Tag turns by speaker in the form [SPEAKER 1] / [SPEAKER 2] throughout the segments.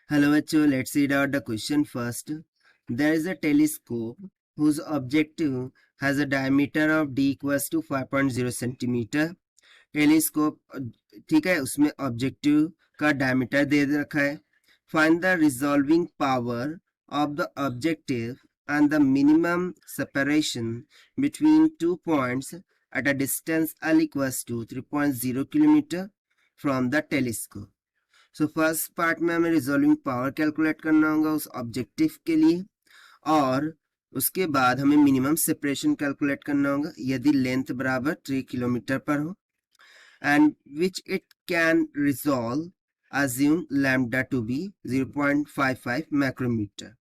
[SPEAKER 1] Hello bachcho, let's read out the question first. There is a telescope whose objective has a diameter of d equals to 5.0 centimeter. Telescope ठीक है, उसमें objective का diameter दे रखा है. Find the resolving power of the objective and the minimum separation between 2 points at a distance L equals to 3.0 km from the telescope. So first part में हमें resolving power calculate करना होगा उस objective के लिए, और उसके बाद हमें मिनिमम सेपरेशन कैलकुलेट करना होगा यदि लेंथ बराबर 3 किलोमीटर पर हो, and which it can resolve assume lambda to be 0.55 micrometre.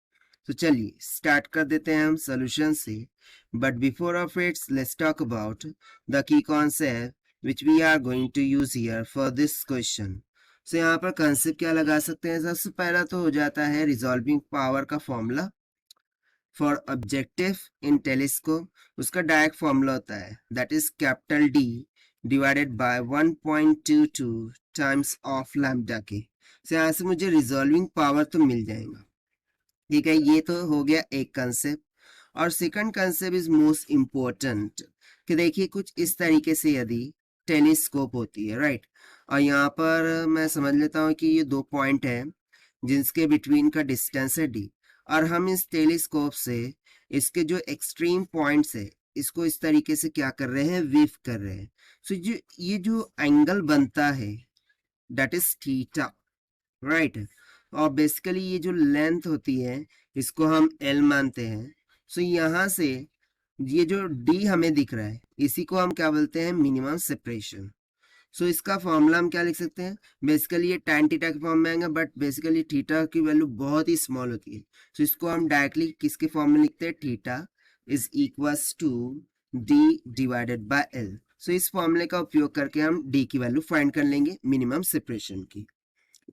[SPEAKER 1] तो चलिए स्टार्ट कर देते हैं हम सॉल्यूशन से, but before of its let's talk about the key concept which we are going to use here for this question. So यहाँ पर concept क्या लगा सकते हैं. सबसे पहला तो हो जाता है रिजॉल्विंग पावर का formula for objective in telescope. उसका डायरेक्ट फॉर्मूला होता है that is capital D divided by 1.22 times of lambda के. सो यहाँ से मुझे रिजॉल्विंग पावर तो मिल जाएगा. ठीक है, ये तो हो गया एक कंसेप्ट. और second concept is most important कि देखिए कुछ इस तरीके से यदि टेलीस्कोप होती है, राइट, और यहाँ पर मैं समझ लेता हूँ कि ये 2 पॉइंट है जिसके बिटवीन का डिस्टेंस है डी, और हम इस टेलीस्कोप से इसके जो एक्सट्रीम पॉइंट्स है इसको इस तरीके से क्या कर रहे हैं, वीव कर रहे हैं. सो ये जो एंगल बनता है दैट इज थीटा, राइट. और बेसिकली ये जो लेंथ होती है इसको हम एल मानते हैं. सो यहाँ से ये जो डी हमें दिख रहा है इसी को हम क्या बोलते हैं, मिनिमम सेपरेशन. सो इसका फॉर्मूला हम क्या लिख सकते हैं, बेसिकली ये tan थीटा के फॉर्म में आएगा, बट बेसिकली थीटा की वैल्यू बहुत ही स्मॉल होती है. सो इसको हम डायरेक्टली किसके फॉर्म में लिखते हैं, theta is equals to D divided by L. So इस फॉर्मूले का उपयोग करके हम डी की वैल्यू फाइंड कर लेंगे मिनिमम सेपरेशन की.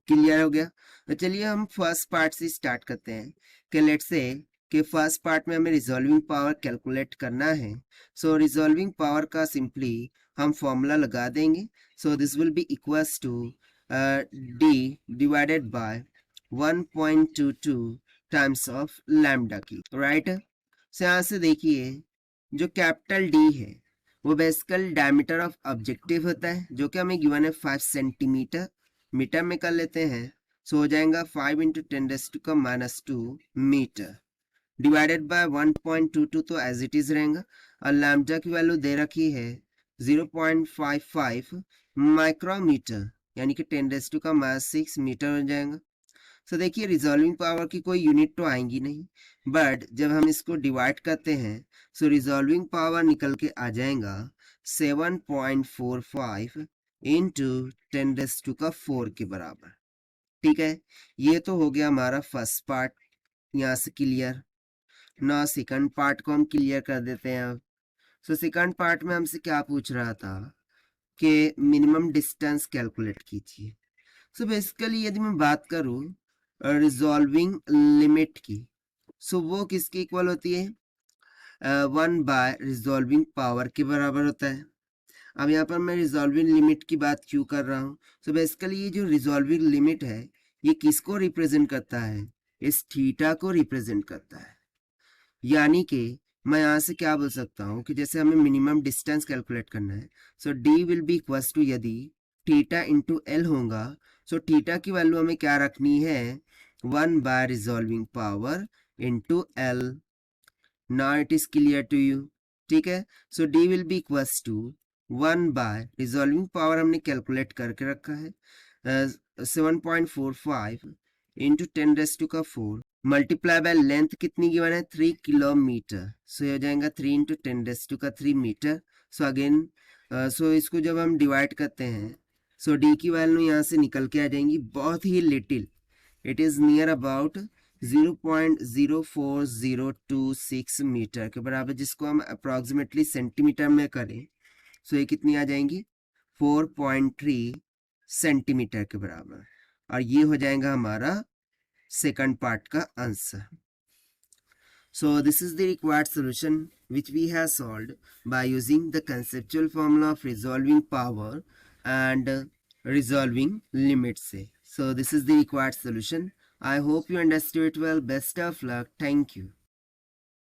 [SPEAKER 1] क्लियर हो गया. तो चलिए हम फर्स्ट पार्ट से स्टार्ट करते हैं कि लेट्स से कि फर्स्ट पार्ट में हमें रिजॉल्विंग पावर कैलकुलेट करना है. सो रिजॉल्विंग पावर का सिंपली हम फॉर्मूला लगा देंगे. So this will be equals to D divided by 1.22 times of lambda की, राइट. सो यहाँ से देखिए जो कैपिटल डी है वो बेसिकल डायमीटर ऑफ ऑब्जेक्टिव होता है जो कि हमें गिवन है 5 सेंटीमीटर. मीटर में कर लेते हैं. सो हो जाएगा 5 × 10⁻² मीटर डिवाइडेड बाय 1.22 तो एज इट इज रहेगा, और लैम्डा की वैल्यू दे रखी है 0.55 माइक्रोमीटर यानी कि 10⁻6 मीटर हो जाएगा. सो देखिए रिजॉल्विंग पावर की कोई यूनिट तो आएंगी नहीं, बट जब हम इसको डिवाइड करते हैं सो रिजॉल्विंग पावर निकल के आ जाएगा 7.45 इंटू 10⁻4 के बराबर. ठीक है, ये तो हो गया हमारा फर्स्ट पार्ट यहाँ से क्लियर. ना सेकंड पार्ट को हम क्लियर कर देते हैं अब. सो सेकंड पार्ट में हमसे क्या पूछ रहा था कि मिनिमम डिस्टेंस कैलकुलेट कीजिए. सो बेसिकली यदि मैं बात करूं रिजॉल्विंग लिमिट की, सो वो किसके इक्वल होती है, 1 / रिजॉल्विंग पावर के बराबर होता है. अब यहाँ पर मैं रिजॉल्विंग लिमिट की बात क्यों कर रहा हूँ, सो बेसिकली ये जो रिजॉल्विंग लिमिट है ये किसको रिप्रेजेंट करता है, इस थीटा को रिप्रेजेंट करता है. यानी कि मैं यहाँ से क्या बोल सकता हूँ कि जैसे हमें मिनिमम डिस्टेंस कैलकुलेट करना है, so D will be equals to यदि थीटा इंटू एल होगा, सो थीटा की वैल्यू हमें क्या रखनी है, 1 / resolving power into L. Now it is clear to you. ठीक है, so D will be equals to 1 / resolving power हमने कैलकुलेट करके रखा है 7.45 इंटू 10⁻4 मल्टीप्लाई बाय लेंथ कितनी गिवन है, 3 किलोमीटर. सो हो जाएगा 3 × 10⁻3 मीटर. सो अगेन सो इसको जब हम डिवाइड करते हैं सो डी की वैल्यू यहाँ से निकल के आ जाएंगी बहुत ही little. It is near about 0.04026 metre के बराबर, जिसको हम अप्रोक्सीमेटली सेंटीमीटर में करें सो ये कितनी आ जाएंगी, 4.3 सेंटीमीटर के बराबर. और ये हो जाएगा हमारा सेकंड पार्ट का answer. So this is the required solution which we have solved by using the conceptual formula of resolving power and resolving limits. So this is the required solution. I hope you understood it well. Best of luck. Thank you.